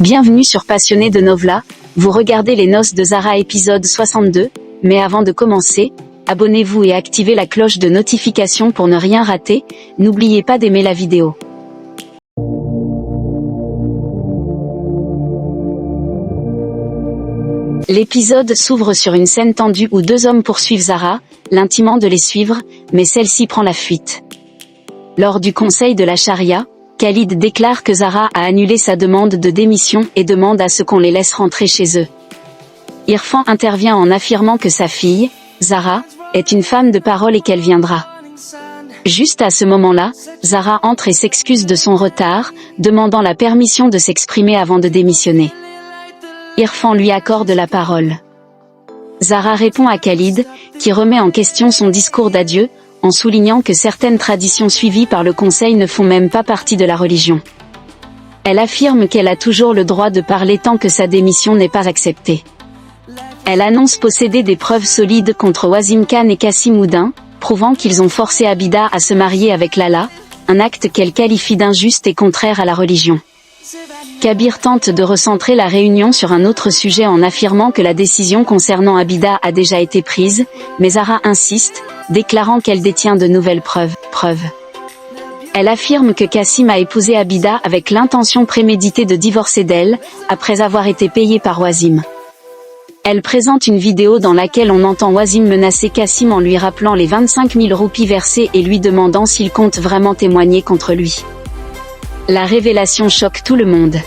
Bienvenue sur Passionné de Novela, vous regardez Les Noces de Zara épisode 62, mais avant de commencer, abonnez-vous et activez la cloche de notification pour ne rien rater, n'oubliez pas d'aimer la vidéo. L'épisode s'ouvre sur une scène tendue où deux hommes poursuivent Zara, l'intimant de les suivre, mais celle-ci prend la fuite. Lors du conseil de la charia, Khalid déclare que Zara a annulé sa demande de démission et demande à ce qu'on les laisse rentrer chez eux. Irfan intervient en affirmant que sa fille, Zara, est une femme de parole et qu'elle viendra. Juste à ce moment-là, Zara entre et s'excuse de son retard, demandant la permission de s'exprimer avant de démissionner. Irfan lui accorde la parole. Zara répond à Khalid, qui remet en question son discours d'adieu, en soulignant que certaines traditions suivies par le conseil ne font même pas partie de la religion. Elle affirme qu'elle a toujours le droit de parler tant que sa démission n'est pas acceptée. Elle annonce posséder des preuves solides contre Wasim Khan et Kassim Oudin, prouvant qu'ils ont forcé Abida à se marier avec Lala, un acte qu'elle qualifie d'injuste et contraire à la religion. Kabir tente de recentrer la réunion sur un autre sujet en affirmant que la décision concernant Abida a déjà été prise, mais Zara insiste, déclarant qu'elle détient de nouvelles preuves. Elle affirme que Kassim a épousé Abida avec l'intention préméditée de divorcer d'elle, après avoir été payé par Wasim. Elle présente une vidéo dans laquelle on entend Wasim menacer Kassim en lui rappelant les 25 000 roupies versées et lui demandant s'il compte vraiment témoigner contre lui. La révélation choque tout le monde.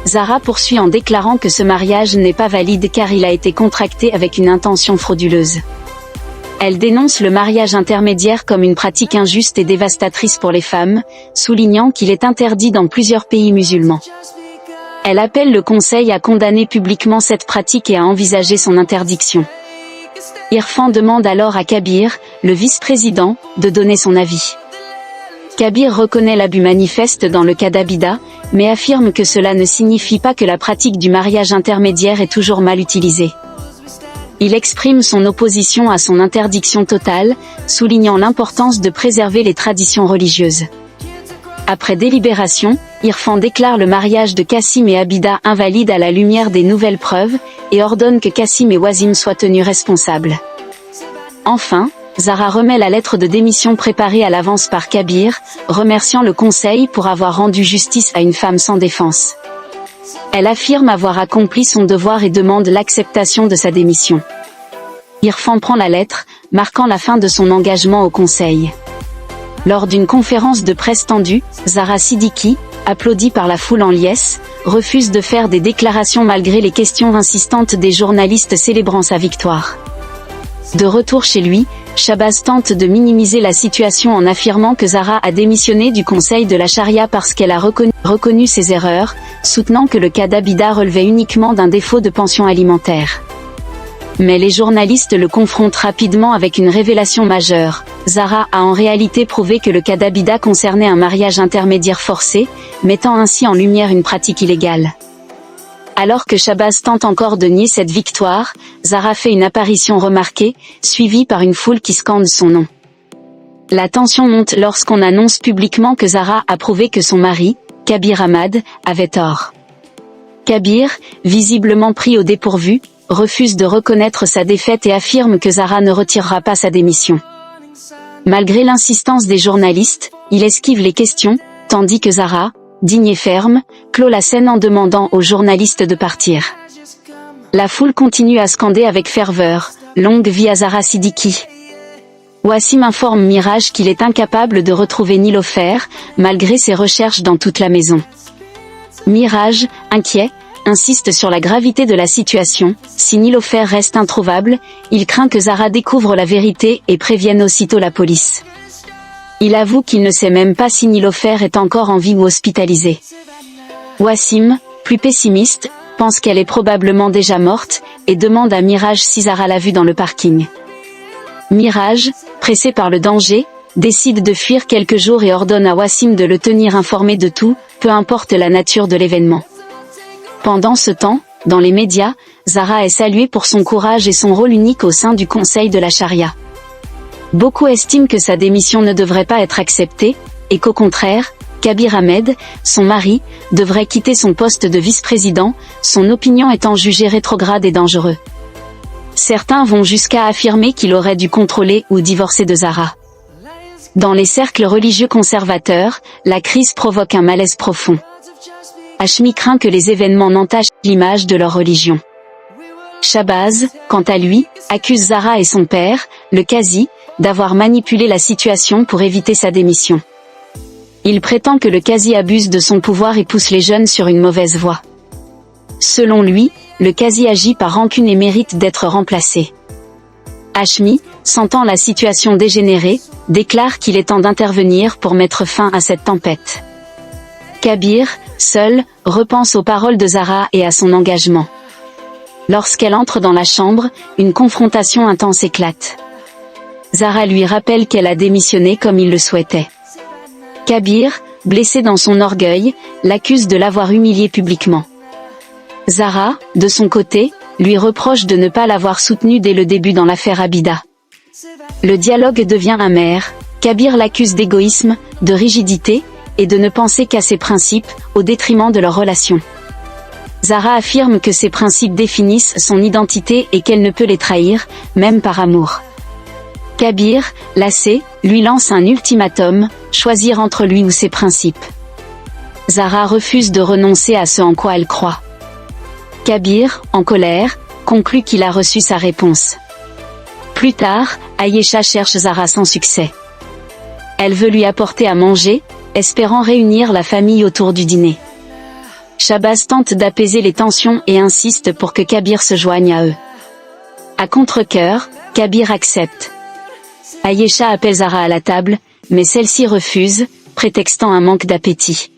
Zara poursuit en déclarant que ce mariage n'est pas valide car il a été contracté avec une intention frauduleuse. Elle dénonce le mariage intermédiaire comme une pratique injuste et dévastatrice pour les femmes, soulignant qu'il est interdit dans plusieurs pays musulmans. Elle appelle le conseil à condamner publiquement cette pratique et à envisager son interdiction. Irfan demande alors à Kabir, le vice-président, de donner son avis. Kabir reconnaît l'abus manifeste dans le cas d'Abida, mais affirme que cela ne signifie pas que la pratique du mariage intermédiaire est toujours mal utilisée. Il exprime son opposition à son interdiction totale, soulignant l'importance de préserver les traditions religieuses. Après délibération, Irfan déclare le mariage de Kassim et Abida invalide à la lumière des nouvelles preuves, et ordonne que Kassim et Wasim soient tenus responsables. Enfin, Zara remet la lettre de démission préparée à l'avance par Kabir, remerciant le conseil pour avoir rendu justice à une femme sans défense. Elle affirme avoir accompli son devoir et demande l'acceptation de sa démission. Irfan prend la lettre, marquant la fin de son engagement au conseil. Lors d'une conférence de presse tendue, Zara Siddiqui, applaudie par la foule en liesse, refuse de faire des déclarations malgré les questions insistantes des journalistes célébrant sa victoire. De retour chez lui, Shabazz tente de minimiser la situation en affirmant que Zara a démissionné du conseil de la charia parce qu'elle a reconnu ses erreurs, soutenant que le cas d'Abida relevait uniquement d'un défaut de pension alimentaire. Mais les journalistes le confrontent rapidement avec une révélation majeure. Zara a en réalité prouvé que le cas d'Abida concernait un mariage intermédiaire forcé, mettant ainsi en lumière une pratique illégale. Alors que Shabazz tente encore de nier cette victoire, Zara fait une apparition remarquée, suivie par une foule qui scande son nom. La tension monte lorsqu'on annonce publiquement que Zara a prouvé que son mari, Kabir Ahmad, avait tort. Kabir, visiblement pris au dépourvu, refuse de reconnaître sa défaite et affirme que Zara ne retirera pas sa démission. Malgré l'insistance des journalistes, il esquive les questions, tandis que Zara, digne et ferme, clôt la scène en demandant aux journalistes de partir. La foule continue à scander avec ferveur, « Longue vie à Zara Siddiqui ». Wasim informe Miraj qu'il est incapable de retrouver Nilofer, malgré ses recherches dans toute la maison. Miraj, inquiet, insiste sur la gravité de la situation, si Nilofer reste introuvable, il craint que Zara découvre la vérité et prévienne aussitôt la police. Il avoue qu'il ne sait même pas si Nilofer est encore en vie ou hospitalisée. Wasim, plus pessimiste, pense qu'elle est probablement déjà morte, et demande à Miraj si Zara l'a vue dans le parking. Miraj, pressé par le danger, décide de fuir quelques jours et ordonne à Wasim de le tenir informé de tout, peu importe la nature de l'événement. Pendant ce temps, dans les médias, Zara est saluée pour son courage et son rôle unique au sein du conseil de la charia. Beaucoup estiment que sa démission ne devrait pas être acceptée, et qu'au contraire, Kabir Ahmed, son mari, devrait quitter son poste de vice-président, son opinion étant jugée rétrograde et dangereux. Certains vont jusqu'à affirmer qu'il aurait dû contrôler ou divorcer de Zahra. Dans les cercles religieux conservateurs, la crise provoque un malaise profond. Hashmi craint que les événements n'entachent l'image de leur religion. Shahbaz, quant à lui, accuse Zahra et son père, le Qazi, d'avoir manipulé la situation pour éviter sa démission. Il prétend que le Qazi abuse de son pouvoir et pousse les jeunes sur une mauvaise voie. Selon lui, le Qazi agit par rancune et mérite d'être remplacé. Hashmi, sentant la situation dégénérer, déclare qu'il est temps d'intervenir pour mettre fin à cette tempête. Kabir, seul, repense aux paroles de Zahra et à son engagement. Lorsqu'elle entre dans la chambre, une confrontation intense éclate. Zahra lui rappelle qu'elle a démissionné comme il le souhaitait. Kabir, blessé dans son orgueil, l'accuse de l'avoir humilié publiquement. Zahra, de son côté, lui reproche de ne pas l'avoir soutenu dès le début dans l'affaire Abida. Le dialogue devient amer, Kabir l'accuse d'égoïsme, de rigidité, et de ne penser qu'à ses principes, au détriment de leur relation. Zahra affirme que ses principes définissent son identité et qu'elle ne peut les trahir, même par amour. Kabir, lassé, lui lance un ultimatum, choisir entre lui ou ses principes. Zahra refuse de renoncer à ce en quoi elle croit. Kabir, en colère, conclut qu'il a reçu sa réponse. Plus tard, Ayesha cherche Zahra sans succès. Elle veut lui apporter à manger, espérant réunir la famille autour du dîner. Shahbaz tente d'apaiser les tensions et insiste pour que Kabir se joigne à eux. À contre-cœur, Kabir accepte. Ayesha appelle Zahra à la table, mais celle-ci refuse, prétextant un manque d'appétit.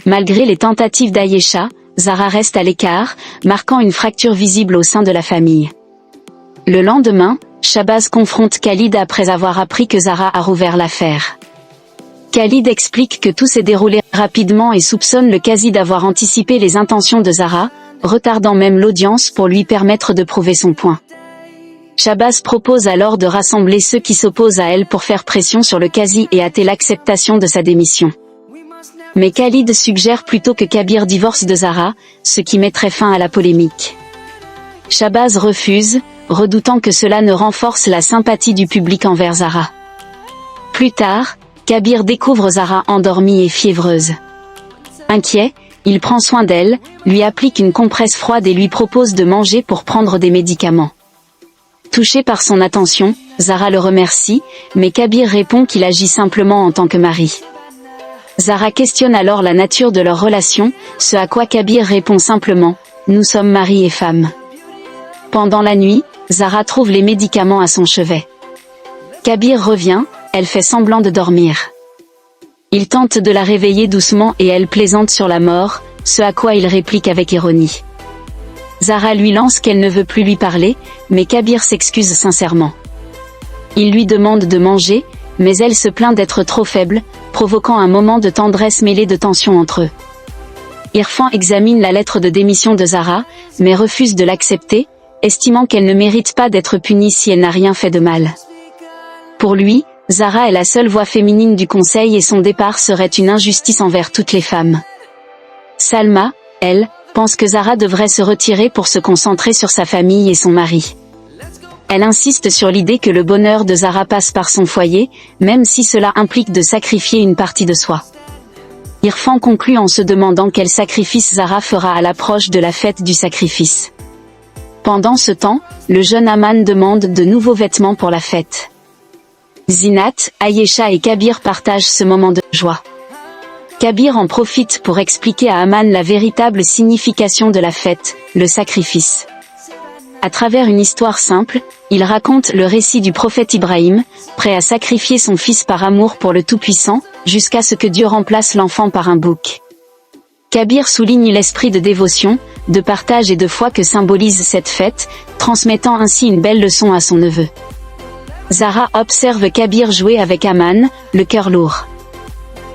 Malgré les tentatives d'Ayesha, Zahra reste à l'écart, marquant une fracture visible au sein de la famille. Le lendemain, Shahbaz confronte Khalid après avoir appris que Zahra a rouvert l'affaire. Khalid explique que tout s'est déroulé rapidement et soupçonne le Qazi d'avoir anticipé les intentions de Zahra, retardant même l'audience pour lui permettre de prouver son point. Shahbaz propose alors de rassembler ceux qui s'opposent à elle pour faire pression sur le Qazi et hâter l'acceptation de sa démission. Mais Khalid suggère plutôt que Kabir divorce de Zahra, ce qui mettrait fin à la polémique. Shahbaz refuse, redoutant que cela ne renforce la sympathie du public envers Zahra. Plus tard, Kabir découvre Zahra endormie et fiévreuse. Inquiet, il prend soin d'elle, lui applique une compresse froide et lui propose de manger pour prendre des médicaments. Touché par son attention, Zahra le remercie, mais Kabir répond qu'il agit simplement en tant que mari. Zahra questionne alors la nature de leur relation, ce à quoi Kabir répond simplement « Nous sommes mari et femme ». Pendant la nuit, Zahra trouve les médicaments à son chevet. Kabir revient, elle fait semblant de dormir. Il tente de la réveiller doucement et elle plaisante sur la mort, ce à quoi il réplique avec ironie. Zahra lui lance qu'elle ne veut plus lui parler, mais Kabir s'excuse sincèrement. Il lui demande de manger, mais elle se plaint d'être trop faible, provoquant un moment de tendresse mêlé de tension entre eux. Irfan examine la lettre de démission de Zahra, mais refuse de l'accepter, estimant qu'elle ne mérite pas d'être punie si elle n'a rien fait de mal. Pour lui, Zahra est la seule voix féminine du conseil et son départ serait une injustice envers toutes les femmes. Salma, elle, pense que Zahra devrait se retirer pour se concentrer sur sa famille et son mari. Elle insiste sur l'idée que le bonheur de Zahra passe par son foyer, même si cela implique de sacrifier une partie de soi. Irfan conclut en se demandant quel sacrifice Zahra fera à l'approche de la fête du sacrifice. Pendant ce temps, le jeune Aman demande de nouveaux vêtements pour la fête. Zinat, Ayesha et Kabir partagent ce moment de joie. Kabir en profite pour expliquer à Aman la véritable signification de la fête, le sacrifice. À travers une histoire simple, il raconte le récit du prophète Ibrahim, prêt à sacrifier son fils par amour pour le Tout-Puissant, jusqu'à ce que Dieu remplace l'enfant par un bouc. Kabir souligne l'esprit de dévotion, de partage et de foi que symbolise cette fête, transmettant ainsi une belle leçon à son neveu. Zahra observe Kabir jouer avec Aman, le cœur lourd.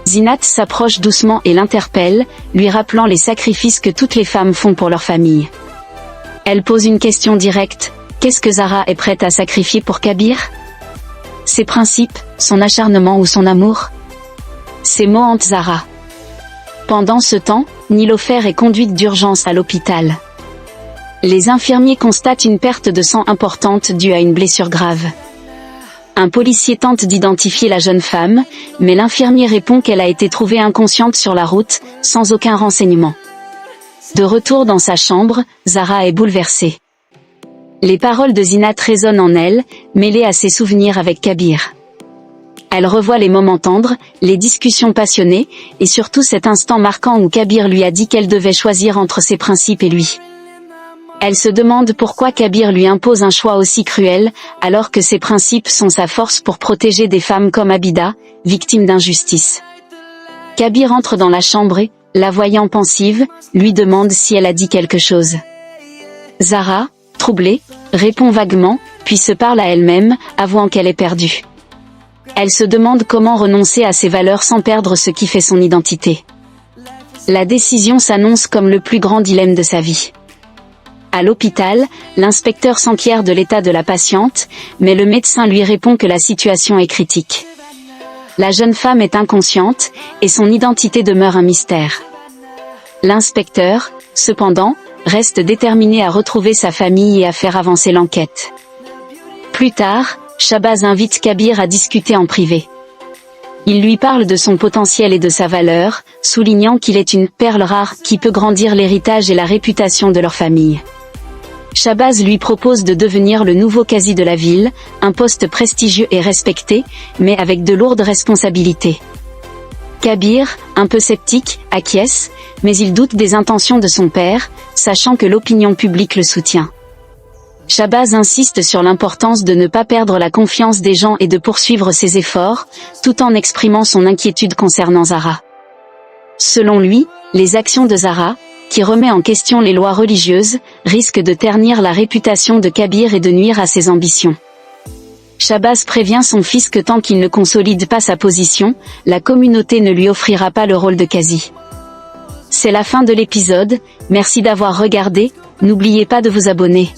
Zinat s'approche doucement et l'interpelle, lui rappelant les sacrifices que toutes les femmes font pour leur famille. Elle pose une question directe, qu'est-ce que Zahra est prête à sacrifier pour Kabir ? Ses principes, son acharnement ou son amour ? Ces mots hantent Zara. Pendant ce temps, Nilofer est conduite d'urgence à l'hôpital. Les infirmiers constatent une perte de sang importante due à une blessure grave. Un policier tente d'identifier la jeune femme, mais l'infirmier répond qu'elle a été trouvée inconsciente sur la route, sans aucun renseignement. De retour dans sa chambre, Zara est bouleversée. Les paroles de Zinat résonnent en elle, mêlées à ses souvenirs avec Kabir. Elle revoit les moments tendres, les discussions passionnées, et surtout cet instant marquant où Kabir lui a dit qu'elle devait choisir entre ses principes et lui. Elle se demande pourquoi Kabir lui impose un choix aussi cruel, alors que ses principes sont sa force pour protéger des femmes comme Abida, victimes d'injustice. Kabir entre dans la chambre et, la voyant pensive, lui demande si elle a dit quelque chose. Zara, troublée, répond vaguement, puis se parle à elle-même, avouant qu'elle est perdue. Elle se demande comment renoncer à ses valeurs sans perdre ce qui fait son identité. La décision s'annonce comme le plus grand dilemme de sa vie. À l'hôpital, l'inspecteur s'enquiert de l'état de la patiente, mais le médecin lui répond que la situation est critique. La jeune femme est inconsciente, et son identité demeure un mystère. L'inspecteur, cependant, reste déterminé à retrouver sa famille et à faire avancer l'enquête. Plus tard, Shabazz invite Kabir à discuter en privé. Il lui parle de son potentiel et de sa valeur, soulignant qu'il est une perle rare qui peut grandir l'héritage et la réputation de leur famille. Shabazz lui propose de devenir le nouveau Qazi de la ville, un poste prestigieux et respecté, mais avec de lourdes responsabilités. Kabir, un peu sceptique, acquiesce, mais il doute des intentions de son père, sachant que l'opinion publique le soutient. Shabazz insiste sur l'importance de ne pas perdre la confiance des gens et de poursuivre ses efforts, tout en exprimant son inquiétude concernant Zara. Selon lui, les actions de Zara, qui remet en question les lois religieuses, risquent de ternir la réputation de Kabir et de nuire à ses ambitions. Shabazz prévient son fils que tant qu'il ne consolide pas sa position, la communauté ne lui offrira pas le rôle de Qazi. C'est la fin de l'épisode, merci d'avoir regardé, n'oubliez pas de vous abonner.